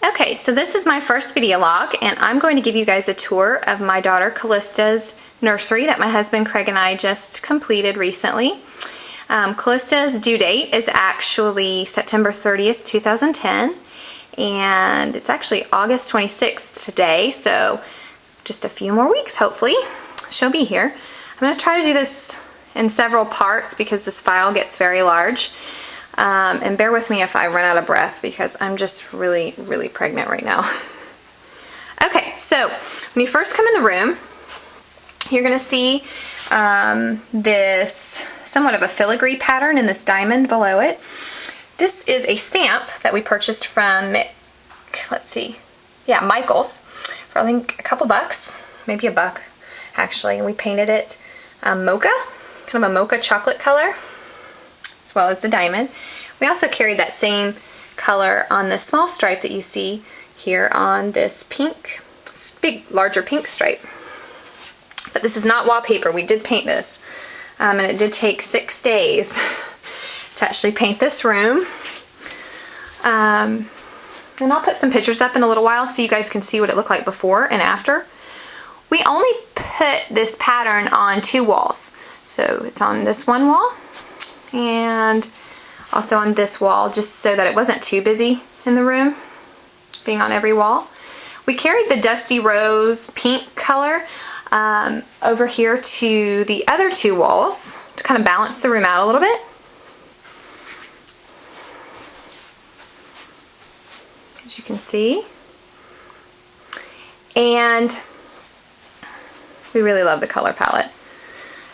Okay, so this is my first video log, and I'm going to give you guys a tour of my daughter Calista's nursery that my husband Craig and I just completed recently. Calista's due date is actually September 30th, 2010, and it's actually August 26th today, so just a few more weeks, hopefully, she'll be here. I'm going to try to do this in several parts because this file gets very large. And bear with me if I run out of breath because I'm just really pregnant right now. Okay, so when you first come in the room, you're going to see this somewhat of a filigree pattern in this diamond below it. This is a stamp that we purchased from, Michael's for I think a couple bucks, maybe a buck actually, and we painted it mocha, kind of a mocha chocolate color, as well as the diamond. We also carried that same color on the small stripe that you see here on this pink, larger pink stripe. But this is not wallpaper. We did paint this, and it did take 6 days to actually paint this room. And I'll put some pictures up in a little while so you guys can see what it looked like before and after. We only put this pattern on 2 walls. So it's on this one wall and also on this wall, just so that it wasn't too busy in the room, being on every wall. We carried the Dusty Rose pink color over here to the other 2 walls to kind of balance the room out a little bit. As you can see. And we really love the color palette.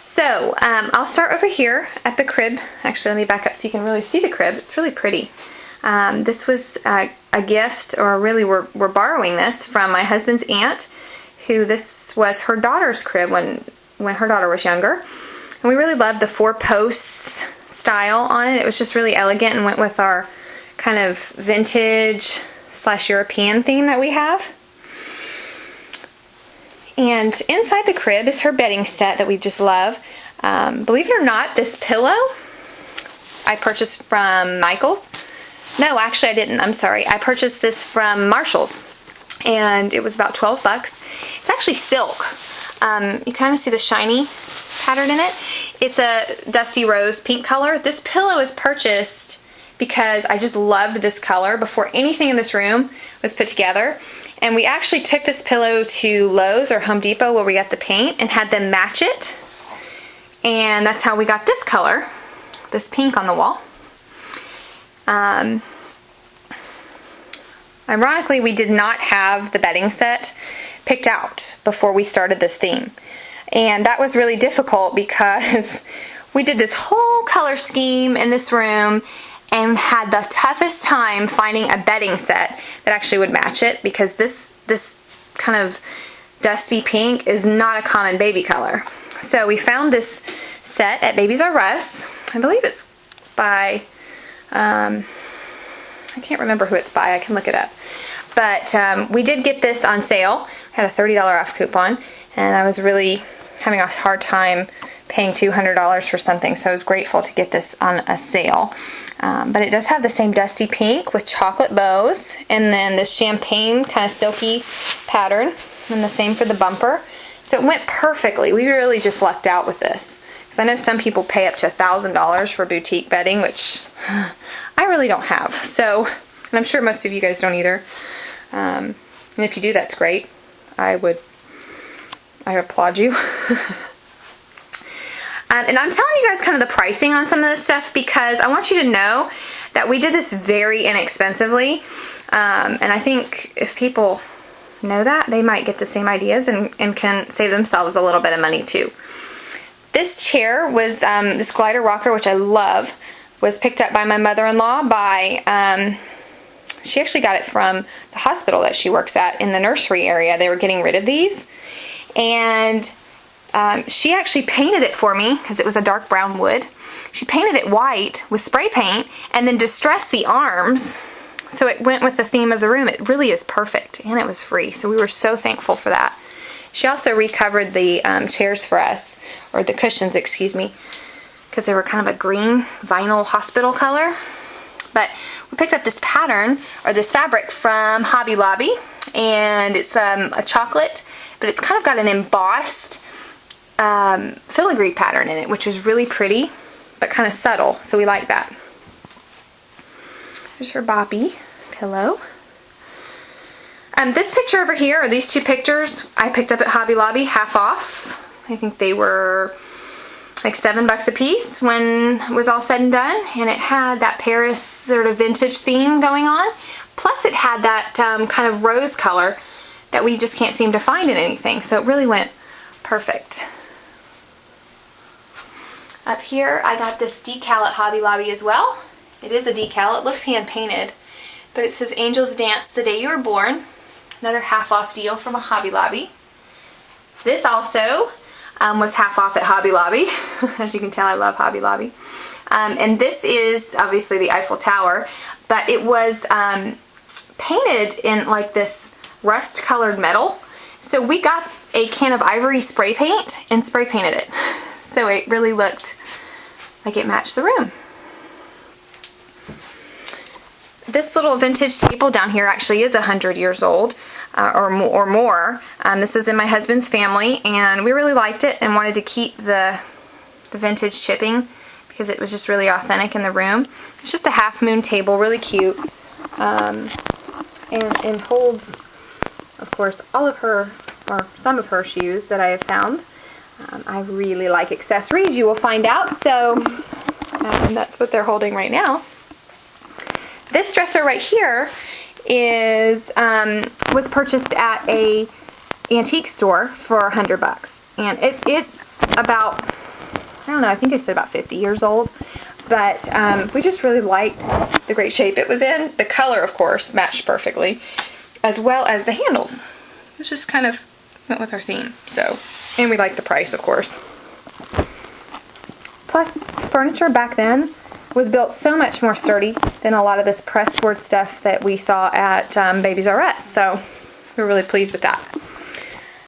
So I'll start over here at the crib. Actually, let me back up so you can really see the crib. It's really pretty. This was a gift, or really we're borrowing this from my husband's aunt, who this was her daughter's crib when her daughter was younger. And we really loved the 4 posts style on it. It was just really elegant and went with our kind of vintage / European theme that we have. And inside the crib is her bedding set that we just love. Believe it or not, this pillow I purchased from Michael's. No, actually I didn't. I'm sorry. I purchased this from Marshall's, and it was about 12 bucks. It's actually silk. You kind of see the shiny pattern in it. It's a Dusty Rose pink color. This pillow is purchased because I just loved this color before anything in this room was put together. And we actually took this pillow to Lowe's or Home Depot where we got the paint and had them match it. And that's how we got this color, this pink on the wall. Ironically, we did not have the bedding set picked out before we started this theme. And that was really difficult because we did this whole color scheme in this room and had the toughest time finding a bedding set that actually would match it, because this kind of dusty pink is not a common baby color. So we found this set at Babies R Us. I believe it's by, I can't remember who it's by, I can look it up. But we did get this on sale. I had a $30 off coupon, and I was really having a hard time paying $200 for something, so I was grateful to get this on a sale. But it does have the same dusty pink with chocolate bows, and then this champagne kind of silky pattern, and the same for the bumper. So it went perfectly. We really just lucked out with this, because I know some people pay up to $1,000 for boutique bedding, which I really don't have. So, and I'm sure most of you guys don't either. And if you do, that's great. I applaud you. And I'm telling you guys kind of the pricing on some of this stuff because I want you to know that we did this very inexpensively. And I think if people know that, they might get the same ideas and can save themselves a little bit of money too. This chair was, this glider rocker, which I love, was picked up by my mother-in-law she actually got it from the hospital that she works at in the nursery area. They were getting rid of these. And she actually painted it for me because it was a dark brown wood. She painted it white with spray paint and then distressed the arms so it went with the theme of the room. It really is perfect, and it was free, so we were so thankful for that. She also recovered the chairs for us, or the cushions, excuse me, because they were kind of a green vinyl hospital color. but we picked up this pattern, or this fabric, from Hobby Lobby, and it's a chocolate, but it's kind of got an embossed filigree pattern in it, which is really pretty, but kind of subtle, so we like that. Here's her Boppy pillow. This picture over here, or these two pictures, I picked up at Hobby Lobby, half off. I think they were like $7 a piece when it was all said and done, and it had that Paris sort of vintage theme going on. Plus it had that kind of rose color that we just can't seem to find in anything, so it really went perfect. Up here I got this decal at Hobby Lobby as well. It is a decal, it looks hand painted, but it says Angels Dance the Day You Were Born. Another half off deal from a Hobby Lobby. This also was half off at Hobby Lobby. As you can tell, I love Hobby Lobby. And this is obviously the Eiffel Tower, but it was painted in like this rust colored metal. So we got a can of ivory spray paint and spray painted it. So it really looked like it matched the room. This little vintage table down here actually is 100 years old or more. This was in my husband's family, and we really liked it and wanted to keep the vintage chipping because it was just really authentic in the room. It's just a half moon table, really cute, and holds, of course, all of her, or some of her shoes that I have found. I really like accessories, you will find out, so that's what they're holding right now. This dresser right here is was purchased at a antique store for $100, and it's about, I don't know, I think I said about 50 years old, but we just really liked the great shape it was in. The color, of course, matched perfectly, as well as the handles. It just kind of went with our theme. So, and we liked the price, of course. Plus, furniture back then was built so much more sturdy than a lot of this pressboard stuff that we saw at Babies R Us. So we're really pleased with that.